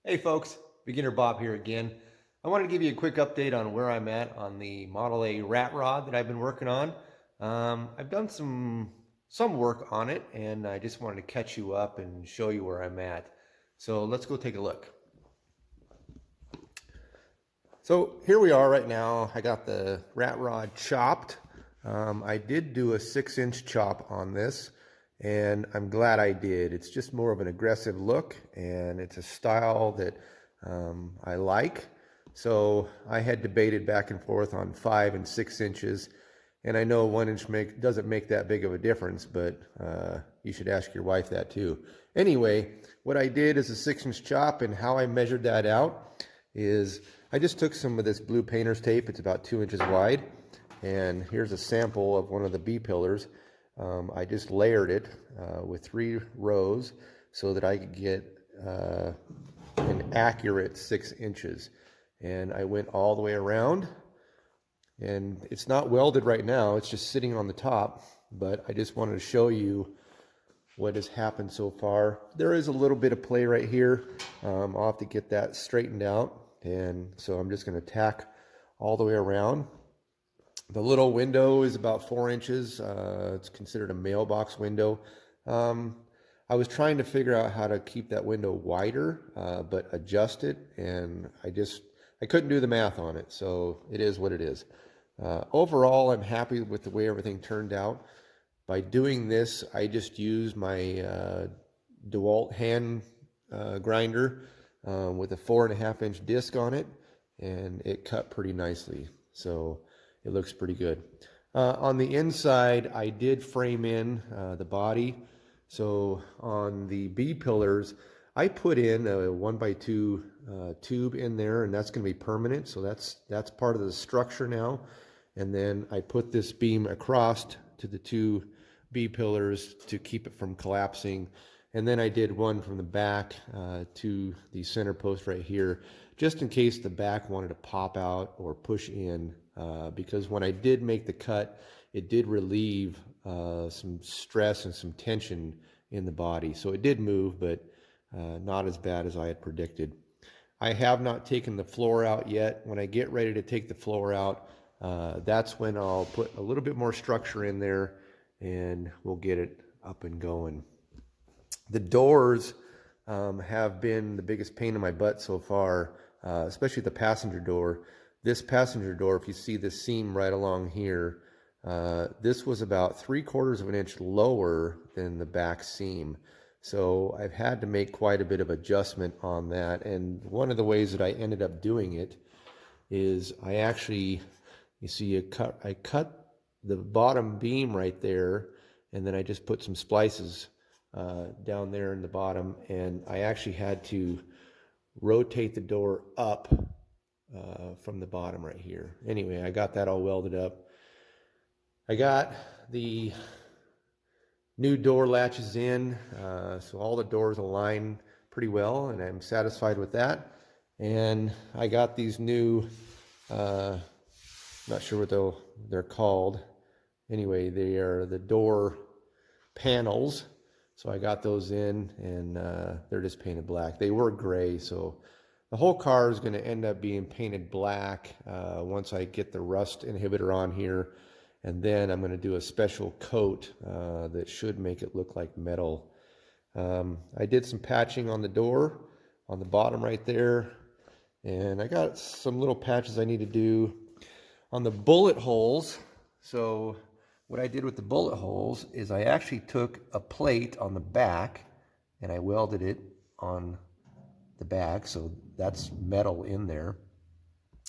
Hey folks, Beginner Bob here again. I wanted to give you a quick update on where I'm at on the Model A rat rod that I've been working on. I've done some work on it, and I just wanted to catch you up and show you where I'm at. So let's go take a look. So here we are right now. I got the rat rod chopped. I did do a 6-inch chop on this, and I'm glad I did. It's just more of an aggressive look, and it's a style that I like. So I had debated back and forth on 5 and 6 inches, and I know 1 inch doesn't make that big of a difference, but you should ask your wife that too. Anyway, what I did is a 6-inch chop, and how I measured that out is I just took some of this blue painter's tape. It's about 2 inches wide, and here's a sample of one of the B pillars. I just layered it with 3 rows so that I could get an accurate 6 inches. And I went all the way around, and it's not welded right now, it's just sitting on the top, but I just wanted to show you what has happened so far. There is a little bit of play right here. I'll have to get that straightened out, and so I'm just going to tack all the way around. The little window is about 4 inches. It's considered a mailbox window. I was trying to figure out how to keep that window wider, but adjust it, and I couldn't do the math on it, so it is what it is. Overall, I'm happy with the way everything turned out. By doing this, I just used my DeWalt hand grinder with a 4.5-inch disc on it, and it cut pretty nicely. So it looks pretty good. On the inside, I did frame in the body. So on the B pillars, I put in a 1x2 tube in there, and that's going to be permanent. So that's part of the structure now. And then I put this beam across to the 2 B pillars to keep it from collapsing. And then I did one from the back to the center post right here, just in case the back wanted to pop out or push in, because when I did make the cut, it did relieve some stress and some tension in the body. So it did move, but not as bad as I had predicted. I have not taken the floor out yet. When I get ready to take the floor out, that's when I'll put a little bit more structure in there, and we'll get it up and going. The doors have been the biggest pain in my butt so far, especially the passenger door. This passenger door, if you see the seam right along here, this was about 3/4 of an inch lower than the back seam. So I've had to make quite a bit of adjustment on that. And one of the ways that I ended up doing it is I actually, you see, I cut the bottom beam right there, and then I just put some splices down there in the bottom, and I actually had to rotate the door up from the bottom right here. Anyway, I got that all welded up. I got the new door latches in, so all the doors align pretty well, and I'm satisfied with that. And I got these new, not sure what they're called. Anyway, they are the door panels. So I got those in, and they're just painted black. They were gray, so the whole car is going to end up being painted black once I get the rust inhibitor on here. And then I'm going to do a special coat that should make it look like metal. I did some patching on the door, on the bottom right there. And I got some little patches I need to do on the bullet holes. So what I did with the bullet holes is I actually took a plate on the back and I welded it on the back, so that's metal in there.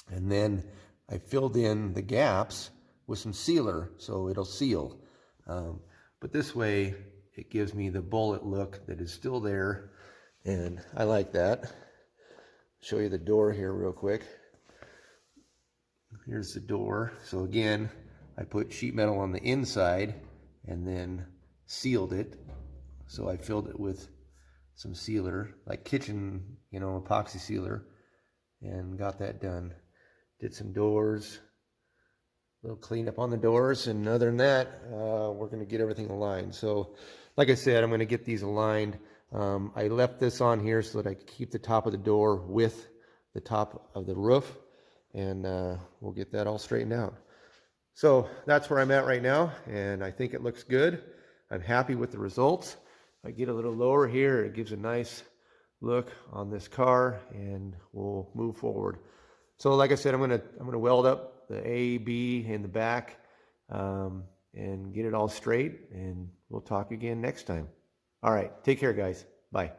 And then I filled in the gaps with some sealer so it'll seal. But this way it gives me the bullet look that is still there, and I like that. Show you the door here real quick. Here's the door. So again, I put sheet metal on the inside and then sealed it. So I filled it with some sealer, like kitchen, epoxy sealer, and got that done. Did some doors, a little cleanup on the doors, and other than that, we're going to get everything aligned. So like I said, I'm going to get these aligned. I left this on here so that I could keep the top of the door with the top of the roof, and we'll get that all straightened out. So that's where I'm at right now, and I think it looks good. I'm happy with the results. I get a little lower here, it gives a nice look on this car, and we'll move forward. So like I said, I'm gonna weld up the A, B in the back, and get it all straight, and we'll talk again next time. All right, take care, guys. Bye.